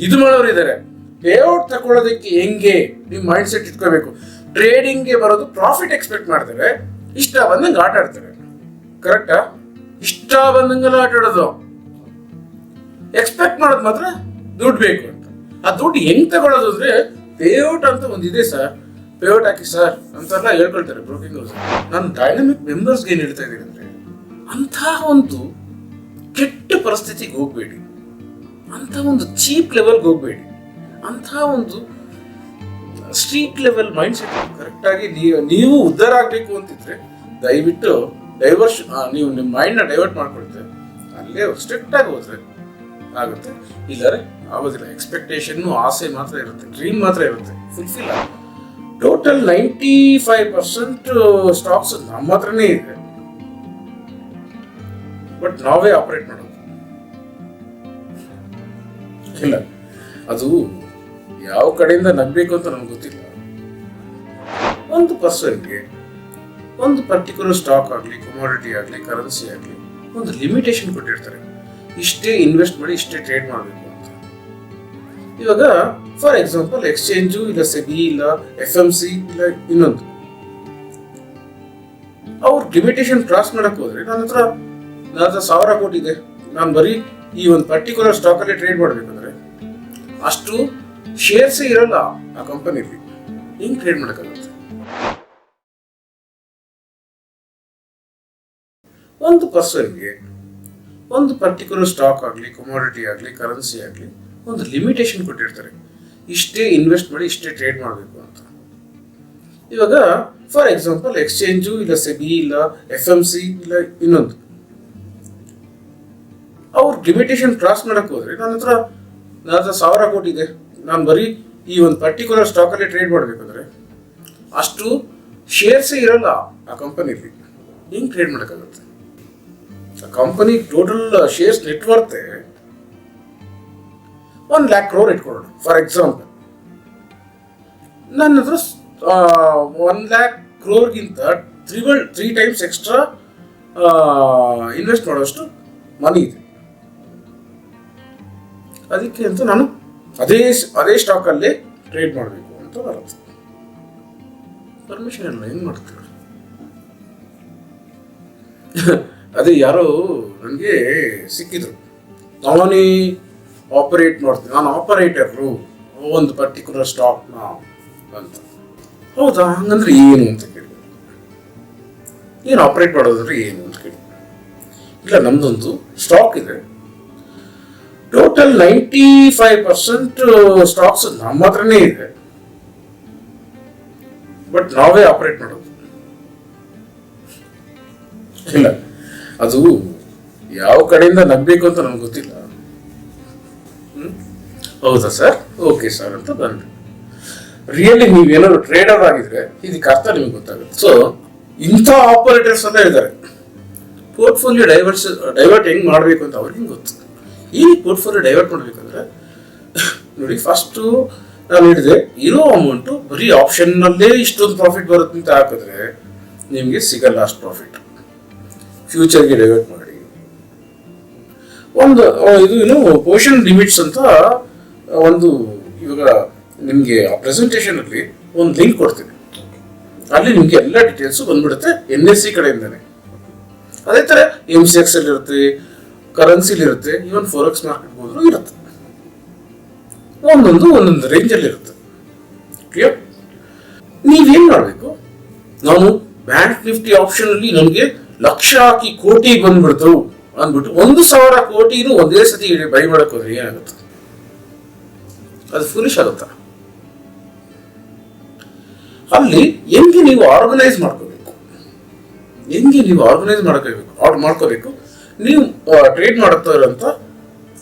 ಇದು ಮಾಡೋರು ಇದ್ದಾರೆ. ಪೇಔಟ್ ತಗೊಳ್ಳೋದಕ್ಕೆ ಹೆಂಗೆ ನೀವು ಮೈಂಡ್ ಸೆಟ್ ಇಟ್ಕೋಬೇಕು. ಟ್ರೇಡಿಂಗ್ಗೆ ಬರೋದು ಪ್ರಾಫಿಟ್ ಎಕ್ಸ್ಪೆಕ್ಟ್ ಮಾಡ್ತಾರೆ, ಇಷ್ಟ ಬಂದಂಗೆ ಆಟ ಆಡ್ತಾರೆ. ಕರೆಕ್ಟಾ? ಇಷ್ಟ ಬಂದಂಗೆಲ್ಲ ಆಟ ಆಡೋದು. ಎಕ್ಸ್ಪೆಕ್ಟ್ ಮಾಡೋದು ಮಾತ್ರ ದುಡ್ಡು ಬೇಕು ಅಂತ. ಆ ದುಡ್ಡು ಹೆಂಗ್ ತಗೊಳ್ಳೋದು ಅಂದ್ರೆ ಪೇಔಟ್ ಅಂತ ಒಂದಿದೆ ಸರ್, ಪೇಔಟ್ ಹಾಕಿ ಸರ್ ಅಂತೆಲ್ಲ ಹೇಳ್ಕೊಳ್ತಾರೆ ಬ್ರೋಕಿಂಗ್ ಹೌಸ್. ನಾನು ಡೈನಮಿಕ್ ಮೆಂಬರ್ಸ್ಗೆ ಏನ್ ಹೇಳ್ತಾ ಇದ್ದೀನಿ ಅಂದ್ರೆ, ಅಂಥ ಒಂದು ಕೆಟ್ಟ ಪರಿಸ್ಥಿತಿಗೆ ಹೋಗ್ಬೇಡಿ, ಅಂಥ ಒಂದು ಚೀಪ್ ಲೆವೆಲ್ಗೆ ಹೋಗ್ಬೇಡಿ, ಅಂಥ ಒಂದು street level mind set correct ಆಗಿ ನೀವು ಉದ್ಧಾರ ಆಗ್ಬೇಕು ಅಂತಿದ್ರೆ ದಯವಿಟ್ಟು ನೀವು ನಿಮ್ಮ ಮೈಂಡ್ ನ ಡೈವರ್ಟ್ ಮಾಡ್ಕೊಳ್ತೇವೆ, ಅಲ್ಲೇ ಸ್ಟ್ರಿಕ್ಟ್ ಆಗಿ ಹೋದ್ರೆ ಆಗುತ್ತೆ. ಇಲ್ಲಾರೆ ಆಗೋದಿಲ್ಲ. ಎಕ್ಸ್ಪೆಕ್ಟೇಷನ್ ಆಸೆ ಮಾತ್ರ ಇರುತ್ತೆ, ಡ್ರೀಮ್ ಮಾತ್ರ ಇರುತ್ತೆ, ಫುಲ್ಫಿಲ್ ಆಗುತ್ತೆ. ಟೋಟಲ್ 95% ಸ್ಟಾಕ್ಸ್ ನಮ್ಮ ಹತ್ರನೇ ಇದೆ, ಬಟ್ ನಾವೇ ಆಪರೇಟ್ ಮಾಡೋದು ಇಲ್ಲ. ಅದು ಯಾವ ಕಡೆಯಿಂದ ನಗ್ಬೇಕು ಅಂತ ನಮ್ಗೆ ಗೊತ್ತಿಲ್ಲ. ಒಂದು ಪರ್ಸನ್ಗೆ ಒಂದು ಪರ್ಟಿಕ್ಯುಲರ್ ಸ್ಟಾಕ್ ಆಗಲಿ, ಕಮೋಡಿಟಿ ಆಗಲಿ, ಕರೆನ್ಸಿ ಆಗಲಿ ಒಂದು ಲಿಮಿಟೇಷನ್ ಕೊಟ್ಟಿರ್ತಾರೆ. ಇಷ್ಟೇ ಇನ್ವೆಸ್ಟ್ ಮಾಡಿ, ಇಷ್ಟೇ ಟ್ರೇಡ್ ಮಾಡಬೇಕು ಅಂತ. ಇವಾಗ ಫಾರ್ ಎಕ್ಸಾಂಪಲ್ ಎಕ್ಸ್ಚೇಂಜು ಇಲ್ಲ, ಸೆಬಿ ಇಲ್ಲ, FMC ಇಲ್ಲ, ಇನ್ನೊಂದು ಅವ್ರ ಲಿಮಿಟೇಷನ್ ಕ್ರಾಸ್ ಮಾಡಕ್ ಹೋದ್ರೆ ನನ್ನ ಹತ್ರ 1000 ಕೋಟಿ ಇದೆ, ನಾನು ಬರೀ ಈ ಒಂದು ಪರ್ಟಿಕ್ಯುಲರ್ ಸ್ಟಾಕ್ ಅಲ್ಲಿ ಟ್ರೇಡ್ ಮಾಡ್ಬೇಕಂದ್ರೆ ಅಷ್ಟು ಶೇರ್ಸ್ ಇರಲ್ಲ ಆ ಕಂಪನಿಲಿ. ಹೆಂಗ್ ಟ್ರೇಡ್ ಮಾಡಕ್ಕಾಗುತ್ತೆ? ಒಂದು ಪರ್ಸನ್ಗೆ ಒಂದು ಪರ್ಟಿಕ್ಯುಲರ್ ಸ್ಟಾಕ್ ಆಗಲಿ, ಕಮೋಡಿಟಿ ಆಗಲಿ, ಕರೆನ್ಸಿ ಆಗಲಿ ಒಂದು ಲಿಮಿಟೇಷನ್ ಕೊಟ್ಟಿರ್ತಾರೆ. ಇಷ್ಟೇ ಇನ್ವೆಸ್ಟ್ ಮಾಡಿ, ಇಷ್ಟೇ ಟ್ರೇಡ್ ಮಾಡಬೇಕು ಅಂತ. ಇವಾಗ ಫಾರ್ ಎಕ್ಸಾಂಪಲ್ ಎಕ್ಸ್ಚೇಂಜು ಇಲ್ಲ, ಸೆಬಿ ಇಲ್ಲ, FMC ಇಲ್ಲ, ಇನ್ನೊಂದು ಅವ್ರ ಲಿಮಿಟೇಷನ್ ಕ್ರಾಸ್ ಮಾಡಕ್ ಹೋದ್ರೆ ನನ್ನ ಹತ್ರ 1000 ಕೋಟಿ ಇದೆ, ನಾನು ಬರೀ ಈ ಒಂದು ಪರ್ಟಿಕ್ಯುಲರ್ ಸ್ಟಾಕ್ ಅಲ್ಲಿ ಟ್ರೇಡ್ ಮಾಡ್ಬೇಕಂದ್ರೆ ಅಷ್ಟು ಶೇರ್ಸ್ ಇರಲ್ಲ ಆ ಕಂಪನಿಲಿ. ಹೆಂಗ್ ಟ್ರೇಡ್ ಮಾಡಕ್ಕಾಗುತ್ತೆ? ಆ company total shares net worth 1 lakh crore ಇಟ್ಕೊಳ್ಳೋಣ ಫಾರ್ ಎಕ್ಸಾಂಪಲ್. ನನ್ನ ಹತ್ರ 1 lakh crore-ಗಿಂತ 3 times ಎಕ್ಸ್ಟ್ರಾ ಇನ್ವೆಸ್ಟ್ ಮಾಡೋಷ್ಟು ಮನಿ ಇದೆ. ಅದಕ್ಕೆ ಅಂತ ನಾನು ಅದೇ ಸ್ಟಾಕ್ ಅಲ್ಲೇ ಟ್ರೇಡ್ ಮಾಡಬೇಕು ಅಂತ ಬರುತ್ತೆ. ಪರ್ಮಿಷನ್ ಇಲ್ಲ, ಹೆಂಗ್ ಮಾಡ್ತೀರ? ಅದೇ ಯಾರೋ ನನಗೆ ಸಿಕ್ಕಿದ್ರು, ನಾನೇ ಆಪರೇಟ್ ಮಾಡ್ತೀನಿ, ನಾನು ಆಪರೇಟರು ಒಂದು ಪರ್ಟಿಕ್ಯುಲರ್ ಸ್ಟಾಕ್ನ ಅಂತ. ಹೌದಾ, ಹಂಗಂದ್ರೆ ಏನು ಅಂತ ಕೇಳಿದ್ರು. ಏನು ಆಪರೇಟ್ ಮಾಡೋದಂದ್ರೆ ಏನು ಅಂತ ಕೇಳಿ. ಇಲ್ಲ, ನಮ್ದೊಂದು ಸ್ಟಾಕ್ ಇದೆ, ಟೋಟಲ್ 95% ಸ್ಟಾಕ್ಸ್ ನಮ್ಮ ಹತ್ರನೇ ಇದೆ, ಬಟ್ ನಾವೇ ಆಪರೇಟ್ ಮಾಡೋದು ಇಲ್ಲ. ಅದು ಯಾವ ಕಡೆಯಿಂದ ನಗ್ಬೇಕು ಅಂತ ನಮ್ಗೆ ಗೊತ್ತಿಲ್ಲ. ಹೌದಾ ಸರ್, ಓಕೆ ಸರ್ ಅಂತ ಬಂದ್ರಿ. ರಿಯಲಿ ನೀವೇನಾದ್ರು ಟ್ರೇಡರ್ ಆಗಿದ್ರೆ ಇದಕ್ಕೆ ಅರ್ಥ ನಿಮ್ಗೆ ಗೊತ್ತಾಗುತ್ತೆ. ಸೊ ಇಂಥ ಆಪರೇಟರ್ಸ್ ಎಲ್ಲ ಇದ್ದಾರೆ. ಪೋರ್ಟ್ಫೋಲಿಯೋ ಡೈವರ್ಟ್ ಹೆಂಗ್ ಮಾಡ್ಬೇಕು ಅಂತ ಅವ್ರಿಗೆ ಗೊತ್ತು. ಈ ಪೋರ್ಟ್ಫೋಲಿಯೋ ಡೈವರ್ಟ್ ಮಾಡ್ಬೇಕಂದ್ರೆ ನೋಡಿ, ಫಸ್ಟ್ ನಾನು ಹೇಳಿದೆ, ಇರೋ ಅಮೌಂಟು ಬರೀ ಆಪ್ಷನ್ನಲ್ಲೇ ಇಷ್ಟೊಂದು ಪ್ರಾಫಿಟ್ ಬರುತ್ತೆ ಅಂತ ಹಾಕಿದ್ರೆ ನಿಮಗೆ ಸಿಗಲ್ಲ ಅಷ್ಟು ಪ್ರಾಫಿಟ್. ಫ್ಯೂಚರ್ಗೆ ಡೈವರ್ಟ್ ಮಾಡಿ ಒಂದು ಇದು ಪೋರ್ಷನ್ ಲಿಮಿಟ್ಸ್ ಅಂತ ಒಂದು, ಇವಾಗ ನಿಮಗೆ ಆ ಪ್ರೆಸೆಂಟೇಷನ್ ಅಲ್ಲಿ ಒಂದು ಲಿಂಕ್ ಕೊಡ್ತೀನಿ, ಅಲ್ಲಿ ನಿಮ್ಗೆ ಎಲ್ಲ ಡೀಟೇಲ್ಸ್ ಬಂದ್ಬಿಡುತ್ತೆ NSE ಕಡೆಯಿಂದಾನೆ. ಅದೇ ತರ MCX ಅಲ್ಲಿ ಇರುತ್ತೆ, ಕರೆನ್ಸಿಲಿ ಇರುತ್ತೆ, ಈವನ್ ಫಾರೆಕ್ಸ್ ಮಾರ್ಕೆಟ್ ಹೋದ್ರೂ ಇರುತ್ತೆ. ಒಂದೊಂದು ರೇಂಜ್ ಅಲ್ಲಿ ಇರುತ್ತೆ. ಕ್ಲಿಯರ್? ನೀವೇನ್ ಮಾಡ್ಬೇಕು, ನಾನು ಬ್ಯಾಂಕ್ ನಿಫ್ಟಿ ಆಪ್ಷನ್ ಅಲ್ಲಿ ನನಗೆ ಲಕ್ಷ ಹಾಕಿ ಕೋಟಿ ಬಂದ್ಬಿಡ್ತು ಅಂದ್ಬಿಟ್ಟು 1,000 ಕೋಟಿನೂ ಒಂದೇ ಸತಿ ಬೈ ಮಾಡಕ್ ಹೋದ್ರೆ ಏನಾಗುತ್ತೆ? ಅದು ಫುಲಿಶ್ ಆಗುತ್ತಾ? ಅಲ್ಲಿ ಹೆಂಗೆ ನೀವು ಆರ್ಗನೈಸ್ ಮಾಡ್ಕೋಬೇಕು, ಮಾಡ್ಕೋಬೇಕು ನೀವು ಟ್ರೇಡ್ ಮಾಡುತ್ತಾ ಇರೋಂಥ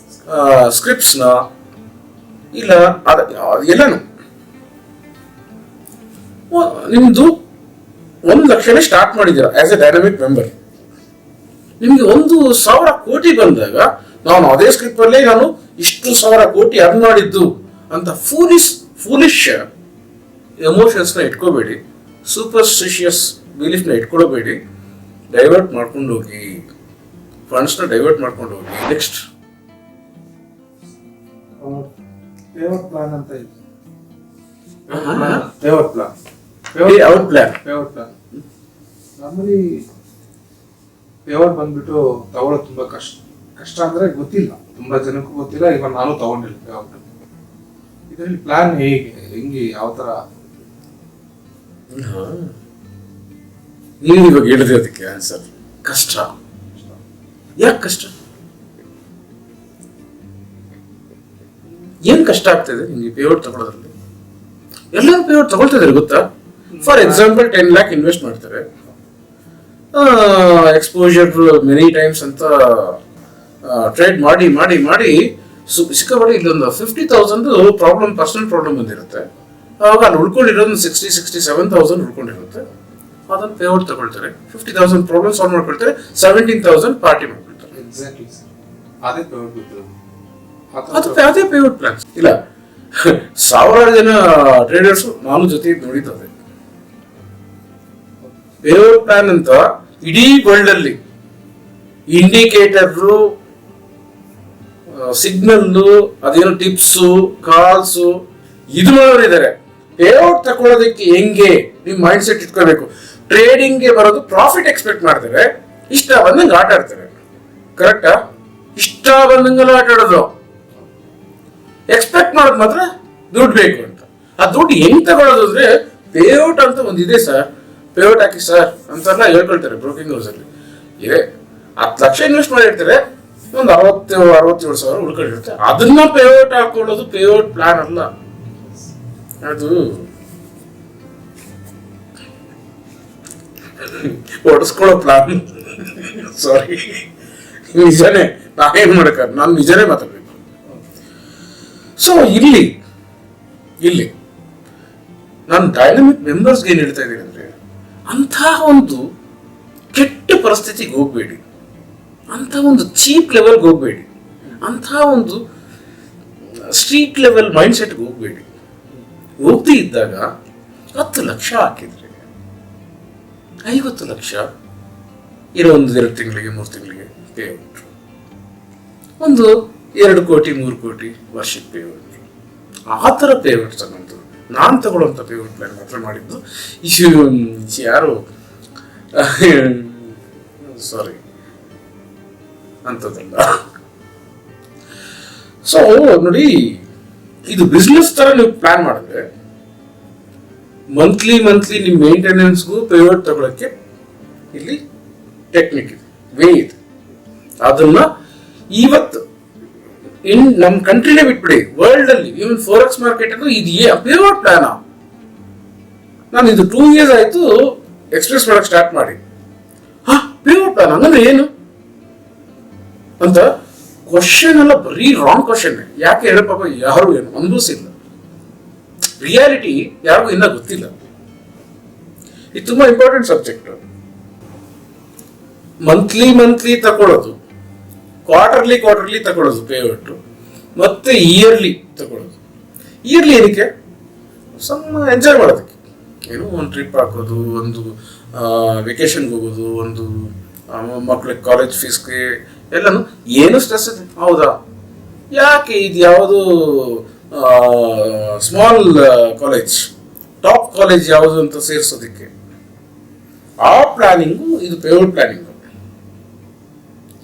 ಸ್ಕ್ರಿಪ್ಟ್ಸ್ನ ಇಲ್ಲ ಎಲ್ಲಾನು ನಿಮ್ದು 1 ಲಕ್ಷನೇ ಸ್ಟಾರ್ಟ್ ಮಾಡಿದ್ದೀರಾ ಆಸ್ ಎ ಡೈನಾಮಿಕ್ ಮೆಂಬರ್. ನಿಮ್ಗೆ 1,000 ಕೋಟಿ ಬಂದಾಗ ನಾನು ಅದೇ ಸ್ಕ್ರಿಪ್ಟ್ ಅಲ್ಲೇ ನಾನು ಇಷ್ಟು 1,000 ಕೋಟಿ ಅರ್ನ್ ಮಾಡಿದ್ದು ಅಂತ ಫೂಲಿಶ್ ಎಮೋಷನ್ಸ್ನ ಇಟ್ಕೋಬೇಡಿ, ಸೂಪರ್ಸ್ಟಿಷಿಯಸ್ ಬಿಲೀಫ್ನ ಇಟ್ಕೊಳ್ಬೇಡಿ. ಡೈವರ್ಟ್ ಮಾಡ್ಕೊಂಡು ಹೋಗಿ, ಫಂಡ್ಸ್ನ ಡೈವರ್ಟ್ ಮಾಡ್ಕೊಂಡು ಹೋಗಿ. ನೆಕ್ಸ್ಟ್ ಪೇಔಟ್ ಪ್ಲಾನ್ ಅಂತ ಇದೆ. ಪೇಔಟ್ ಪ್ಲಾನ್ ನಮ್ಮಲ್ಲಿ ಪೇಔಟ್ ಬಂದ್ಬಿಟ್ಟು ತಗೊಳ್ಳೋದು ತುಂಬಾ ಕಷ್ಟ ಅಂದ್ರೆ ಗೊತ್ತಿಲ್ಲ, ತುಂಬಾ ಜನಕ್ಕೂ ಗೊತ್ತಿಲ್ಲ. ಇವಾಗ ನಾನು ತಗೊಂಡಿಲ್ಲ ಪೇಔಟ್. ಇದರಲ್ಲಿ ಪ್ಲಾನ್ ಹೆಂಗೆ ಯಾವ ತರ ನೀವು ಇವಾಗ ಹೇಳಿದ್ರೆ ಅದಕ್ಕೆ ಆನ್ಸರ್ ಕಷ್ಟ. ಯಾಕೆ ಕಷ್ಟ? ಏನ್ ಕಷ್ಟ ಆಗ್ತದೆ ನಿಮ್ಗೆ ಪೇಔಟ್ ತಗೊಳ್ಳೋದ್ರಲ್ಲಿ? ಎಲ್ಲರೂ ಪೇಔಟ್ ತಗೊಳ್ತಾ ಇದಾರೆ ಗೊತ್ತಾ? ಫಾರ್ ಎಕ್ಸಾಂಪಲ್ 10 lakh ಇನ್ವೆಸ್ಟ್ ಮಾಡ್ತಾರೆ, ಎಕ್ಸ್ಪೋಜರ್ ಮೆನಿ ಟೈಮ್ಸ್ ಅಂತ ಟ್ರೇಡ್ ಮಾಡಿ ಮಾಡಿ ಮಾಡಿ ಸಿಕ್ಕಾಪಟ್ಟೆ ಇಲ್ಲೊಂದು 50,000 ಪ್ರಾಬ್ಲಮ್, ಪರ್ಸನಲ್ ಪ್ರಾಬ್ಲಮ್ ಬಂದಿರುತ್ತೆ. ಅವಾಗ ಅಲ್ಲಿ ಉಳ್ಕೊಂಡಿರೋದು 67,000 ಉಳ್ಕೊಂಡಿರುತ್ತೆ. ಅದನ್ನು ಪೇಔಟ್ ತಗೊಳ್ತಾರೆ, 50,000 ಪ್ರಾಬ್ಲಮ್ ಸಾಲ್ವ್ ಮಾಡ್ಕೊಳ್ತಾರೆ, 17,000 ಪಾರ್ಟಿ ಮಾಡ್ಕೊಳ್ತಾರೆ. ಎಕ್ಸಾಕ್ಟ್ಲಿ ಅದೇ ಪೇಔಟ್ ಪ್ಲಾನ್. ಇಲ್ಲ, ಸಾವಿರಾರು ಜನ ಟ್ರೇಡರ್ಸ್ ನಾನು ಜೊತೆ ನೋಡಿದ್ದಾರೆ. ಪೇಔಟ್ ಪ್ಲಾನ್ ಅಂತ ಇಡೀ ವರ್ಲ್ಡ್ ಅಲ್ಲಿ ಇಂಡಿಕೇಟರ್, ಸಿಗ್ನಲ್, ಅದೇನೋ ಟಿಪ್ಸು, ಕಾಲ್ಸು ಇದು ಮಾಡೋರಿದ್ದಾರೆ. ಪೇಔಟ್ ತಗೊಳ್ಳೋದಕ್ಕೆ ಹೆಂಗೆ ನಿಮ್ ಮೈಂಡ್ ಸೆಟ್ ಇಟ್ಕೋಬೇಕು. ಟ್ರೇಡಿಂಗ್ಗೆ ಬರೋದು ಪ್ರಾಫಿಟ್ ಎಕ್ಸ್ಪೆಕ್ಟ್ ಮಾಡ್ತಾರೆ, ಇಷ್ಟ ಬಂದಂಗೆ ಆಟ ಆಡ್ತಾರೆ. ಕರೆಕ್ಟಾ? ಇಷ್ಟ ಬಂದಂಗೆಲ್ಲ ಆಟ ಆಡೋದು. ಎಕ್ಸ್ಪೆಕ್ಟ್ ಮಾಡೋದು ಮಾತ್ರ ದುಡ್ಡು ಬೇಕು ಅಂತ. ಆ ದುಡ್ಡು ಹೆಂಗ್ ತಗೊಳ್ಳೋದು ಅಂದ್ರೆ ಪೇಔಟ್ ಅಂತ ಒಂದಿದೆ ಸರ್, ಪೇಔಟ್ ಹಾಕಿ ಸರ್ ಅಂತೆಲ್ಲ ಹೇಳ್ಕೊಳ್ತಾರೆ ಬ್ರೋಕಿಂಗ್ ಹೌಸ್ ಅಲ್ಲಿ. ಇದೆ 10 ಲಕ್ಷ ಇನ್ವೆಸ್ಟ್ ಮಾಡಿರ್ತಾರೆ, ಒಂದು 67 ಸಾವಿರ ಉಳ್ಕೊಂಡಿರುತ್ತೆ. ಅದನ್ನ ಪೇಔಟ್ ಹಾಕೊಳ್ಳೋದು ಪೇಔಟ್ ಪ್ಲಾನ್ ಅಲ್ಲ, ಅದು ಹೊಡೆಸ್ಕೊಳ್ಳೋ ಪ್ಲಾನ್. ಸಾರಿ, ನಿಜನೇ, ನಾನೇನ್ ಮಾಡಕ, ನಾನು ನಿಜನೇ ಮಾತಾಡ್ಬೇಕು. ಸೊ ಇಲ್ಲಿ ನಾನು ಡೈನಮಿಕ್ ಮೆಂಬರ್ಸ್ಗೆ ಏನ್ ಹೇಳ್ತಾ ಇದ್ದೀನಿ ಅಂದ್ರೆ, ಅಂಥ ಒಂದು ಕೆಟ್ಟ ಪರಿಸ್ಥಿತಿಗೆ ಹೋಗ್ಬೇಡಿ, ಅಂಥ ಒಂದು ಚೀಪ್ ಲೆವೆಲ್ಗೆ ಹೋಗ್ಬೇಡಿ, ಅಂಥ ಒಂದು ಸ್ಟ್ರೀಟ್ ಲೆವೆಲ್ ಮೈಂಡ್ ಸೆಟ್ಗೆ ಹೋಗ್ಬೇಡಿ. ಹೋಗ್ತಿ ಇದ್ದಾಗ 10 ಲಕ್ಷ ಹಾಕಿದ್ರೆ 50 ಲಕ್ಷ ಇರೋ ಒಂದು 2 ತಿಂಗಳಿಗೆ 3 ತಿಂಗಳಿಗೆ ಪೇಔಟ್, ಒಂದು 2 ಕೋಟಿ 3 ಕೋಟಿ ವರ್ಷಕ್ಕೆ ಪೇಔಟ್. ಆ ಥರ ಪೇಔಟ್ ತಗೊಂಡು ನಾನು ತಗೊಳ್ಳೋಂಥ ಪೇಔಟ್ ಪ್ಲಾನ್ ಮಾತ್ರ ಮಾಡಿದ್ದು. ಯಾರು ಸಾರಿ ಅಂಥದ್ದಲ್ಲ. ಸೊ ನೋಡಿ, ಇದು ಬಿಸ್ನೆಸ್ ತರ ನೀವು ಪ್ಲಾನ್ ಮಾಡಿದ್ರೆ ಮಂತ್ಲಿ ನಿಮ್ ಮೇಂಟೆನೆನ್ಸ್ಗೂ ಪೇಔಟ್ ತಗೊಳಕ್ಕೆ ಇಲ್ಲಿ ಟೆಕ್ನಿಕ್ ಇದೆ, ವೇ ಇದೆ. ಅದನ್ನ ಇವತ್ತು ನಮ್ ಕಂಟ್ರಿನೇ ಬಿಟ್ಬಿಡಿ, ವರ್ಲ್ಡ್ ಅಲ್ಲಿ ಇವನ್ ಫೋರೆಕ್ಸ್ ಮಾರ್ಕೆಟ್ ಅಲ್ಲೂ ಇದು ಪೇಔಟ್ ಪ್ಲಾನ್. ನಾನು ಇದು 2 years ಆಯ್ತು ಎಕ್ಸ್ಪ್ರೆಸ್ ಮಾಡಕ್ ಸ್ಟಾರ್ಟ್ ಮಾಡಿ. ಪೇಔಟ್ ಪ್ಲಾನ್ ಹಂಗಂದ್ರೆ ಏನು ಅಂತ ಕ್ವಶನ್ ಎಲ್ಲ ಬರೀ ರಾಂಗ್ ಕ್ವಶನ್. ಯಾಕೆ ಹೇಳ ಪಾಪ ಯಾರು ಏನು ಅನುಭವಿಸಿಲ್ಲ, ರಿಯಾಲಿಟಿ ಯಾರಿಗೂ ಇನ್ನ ಗೊತ್ತಿಲ್ಲ. ಇದು ತುಂಬಾ ಇಂಪಾರ್ಟೆಂಟ್ ಸಬ್ಜೆಕ್ಟ್. ಮಂತ್ಲಿ ತಗೊಳ್ಳೋದು, ಕ್ವಾರ್ಟರ್ಲಿ ತಗೊಳ್ಳೋದು ಪೇಔಟ್, ಮತ್ತೆ ಇಯರ್ಲಿ ತಗೊಳ್ಳೋದು. ಇಯರ್ಲಿ ಏನಕ್ಕೆ? ಸಣ್ಣ ಎಂಜಾಯ್ ಮಾಡೋದಕ್ಕೆ, ಏನು ಒಂದು ಟ್ರಿಪ್ ಹಾಕೋದು, ಒಂದು ವೆಕೇಶನ್ಗೆ ಹೋಗೋದು, ಒಂದು ಮಕ್ಳಿಗೆ ಕಾಲೇಜ್ ಫೀಸ್ಗೆ ಎಲ್ಲಾನು. ಏನು ಸ್ಟ್ರೆಸ್ ಇದೆ ಹೌದಾ? ಯಾಕೆ ಇದು ಯಾವುದು ಸ್ಮಾಲ್ ಕಾಲೇಜ್, ಟಾಪ್ ಕಾಲೇಜ್ ಯಾವುದು ಅಂತ ಸೇರಿಸೋದಕ್ಕೆ ಆ ಪ್ಲಾನಿಂಗು, ಇದು ಪೇಔಟ್ ಪ್ಲಾನಿಂಗು.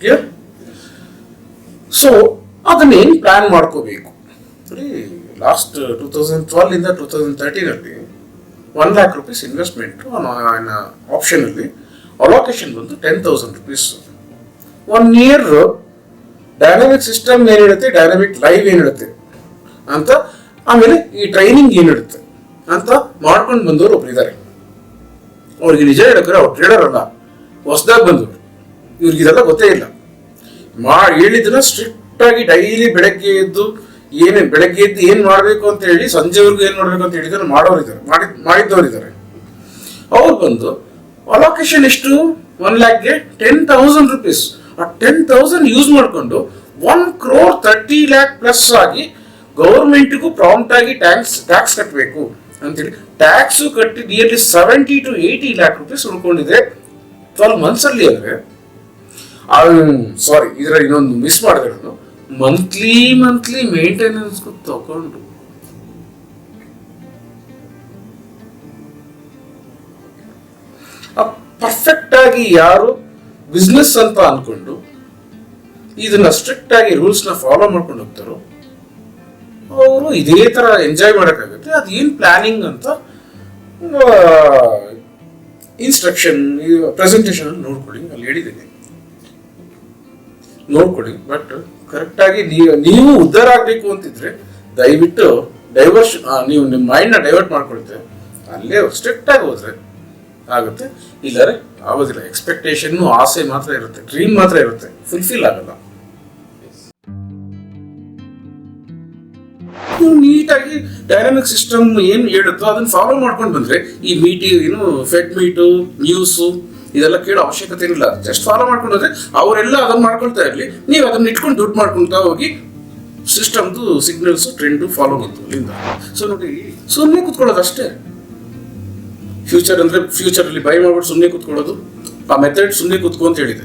ಕ್ಲಿಯರ್? ಸೊ ಅದನ್ನ ಹೆಂಗ್ ಪ್ಲಾನ್ ಮಾಡ್ಕೋಬೇಕು? ಲಾಸ್ಟ್ 2012 ಇಂದ 2013 ಅಲ್ಲಿ 1 lakh rupees ಇನ್ವೆಸ್ಟ್ಮೆಂಟ್ ಆಪ್ಷನ್ ಅಲ್ಲಿ ಅಲೋಕೇಶನ್ ಬಂದು 10,000 rupees. 1 year ಡೈನಾಮಿಕ್ ಸಿಸ್ಟಮ್ ಏನಿರುತ್ತೆ, ಡೈನಾಮಿಕ್ ಲೈವ್ ಏನಿರುತ್ತೆ ಅಂತ, ಆಮೇಲೆ ಈ ಟ್ರೈನಿಂಗ್ ಏನಿರುತ್ತೆ ಅಂತ ಮಾಡ್ಕೊಂಡು ಬಂದವರು ಒಬ್ರು ಇದ್ದಾರೆ. ಅವ್ರಿಗೆ ನಿಜ ಹೇಳಕ್ರೆ ಅವ್ರು ಟ್ರೇಡರ್ ಅಲ್ಲ, ಹೊಸದಾಗಿ ಬಂದವರು. ಇವ್ರಿಗೆ ಇದೆಲ್ಲ ಗೊತ್ತೇ ಇಲ್ಲ. ಹೇಳಿದ್ದನ್ನ ಸ್ಟ್ರಿಕ್ಟ್ ಆಗಿ ಡೈಲಿ ಬೆಳಗ್ಗೆ ಎದ್ದು ಏನ್ ಮಾಡ್ಬೇಕು ಅಂತ ಹೇಳಿ ಸಂಜೆವರೆಗೂ ಏನ್ ಮಾಡ್ಬೇಕು ಅಂತ ಹೇಳಿದ್ರೆ ಮಾಡಿದ್ದವರಿದ್ದಾರೆ. ಅವ್ರು ಬಂದು ಅಲೋಕೇಶನ್ ಎಷ್ಟು 1 lakhಗೆ 10,000 rupees. ಆ 10,000 ಯೂಸ್ ಮಾಡ್ಕೊಂಡು 1 crore 30 lakh ಪ್ಲಸ್ ಆಗಿ ಗೌರ್ಮೆಂಟ್ಗೂ ಪ್ರಾಂಪ್ಟ್ ಆಗಿ ಟ್ಯಾಕ್ಸ್ ಕಟ್ಟಬೇಕು ಅಂತೇಳಿ ಟ್ಯಾಕ್ಸು ಕಟ್ಟಿ nearly 70 to 80 lakh rupees ಉಳ್ಕೊಂಡಿದೆ 12 months ಅಲ್ಲಿ. ಅಂದ್ರೆ ಸಾರಿ, ಇದರ ಇನ್ನೊಂದು ಮಿಸ್ ಮಾಡಿದೆ ನಾನು. ಮಂತ್ಲಿ ಮೇಂಟೆನೆನ್ಸ್ ತಗೊಂಡು ಪರ್ಫೆಕ್ಟ್ ಆಗಿ ಯಾರು ಬಿಸ್ನೆಸ್ ಅಂತ ಅನ್ಕೊಂಡು ಇದನ್ನ ಸ್ಟ್ರಿಕ್ಟ್ ಆಗಿ ರೂಲ್ಸ್ ನ ಫಾಲೋ ಮಾಡ್ಕೊಂಡು ಹೋಗ್ತಾರೋ ಅವರು ಇದೇ ತರ ಎಂಜಾಯ್ ಮಾಡಕ್ಕಾಗುತ್ತೆ. ಅದೇನ್ ಪ್ಲಾನಿಂಗ್ ಅಂತ ಇನ್ಸ್ಟ್ರಕ್ಷನ್ ಪ್ರೆಸೆಂಟೇಷನ್ ನೋಡ್ಕೊಳ್ಳಿ, ಅಲ್ಲಿ ಹೇಳಿದ್ದೀನಿ ನೋಡ್ಕೊಳ್ಳಿ. ಬಟ್ ಕರೆಕ್ಟ್ ಆಗಿ ನೀವು ಉದ್ಧಾರ ಆಗ್ಬೇಕು ಅಂತಿದ್ರೆ ದಯವಿಟ್ಟು ನೀವು ನಿಮ್ಮ ಮೈಂಡ್ ನ ಡೈವರ್ಟ್ ಮಾಡ್ಕೊಳ್ತೆ ಅಲ್ಲೇ ಸ್ಟ್ರಿಕ್ಟ್ ಆಗಿ ಹೋದ್ರೆ ಆಗುತ್ತೆ. ಇಲ್ಲರೆ ಆಗೋದಿಲ್ಲ. ಎಕ್ಸ್ಪೆಕ್ಟೇಷನ್ ಆಸೆ ಮಾತ್ರ ಇರುತ್ತೆ, ಡ್ರೀಮ್ ಮಾತ್ರ ಇರುತ್ತೆ, ಫುಲ್ಫಿಲ್ ಆಗಲ್ಲ. ನೀವು ನೀಟಾಗಿ ಡೈನಾಮಿಕ್ ಸಿಸ್ಟಮ್ ಏನ್ ಹೇಳುತ್ತೋ ಅದನ್ನ ಫಾಲೋ ಮಾಡ್ಕೊಂಡು ಬಂದ್ರೆ ಈ ಫೆಡ್ ಮೀಟು ನ್ಯೂಸು ಇದೆಲ್ಲ ಕೇಳೋ ಅವಶ್ಯಕತೆ ಇಲ್ಲ. ಜಸ್ಟ್ ಫಾಲೋ ಮಾಡ್ಕೊಂಡು ಹೋದ್ರೆ ಅವರೆಲ್ಲ ಅದನ್ನ ಮಾಡ್ಕೊಳ್ತಾ ಇರ್ಲಿ, ನೀವು ಅದನ್ನ ಇಟ್ಕೊಂಡು ದುಡ್ಡು ಮಾಡ್ಕೊಳ್ತಾ ಹೋಗಿ ಸಿಸ್ಟಮ್ದು ಸಿಗ್ನಲ್ಸ್ ಟ್ರೆಂಡ್ ಫಾಲೋ ಮಾಡ್ತು ಅಲ್ಲಿಂದ. ಸೊ ನೋಡಿ, ಸುಮ್ಮನೆ ಕೂತ್ಕೊಳ್ಳೋದು ಅಷ್ಟೇ. ಫ್ಯೂಚರ್ ಅಲ್ಲಿ ಬೈ ಮಾಡ್ಬಿಟ್ಟು ಸುಮ್ಮನೆ ಕೂತ್ಕೊಳ್ಳೋದು, ಆ ಮೆಥಡ್ ಸುಮ್ಮನೆ ಕೂತ್ಕೊ ಅಂತ ಹೇಳಿದೆ.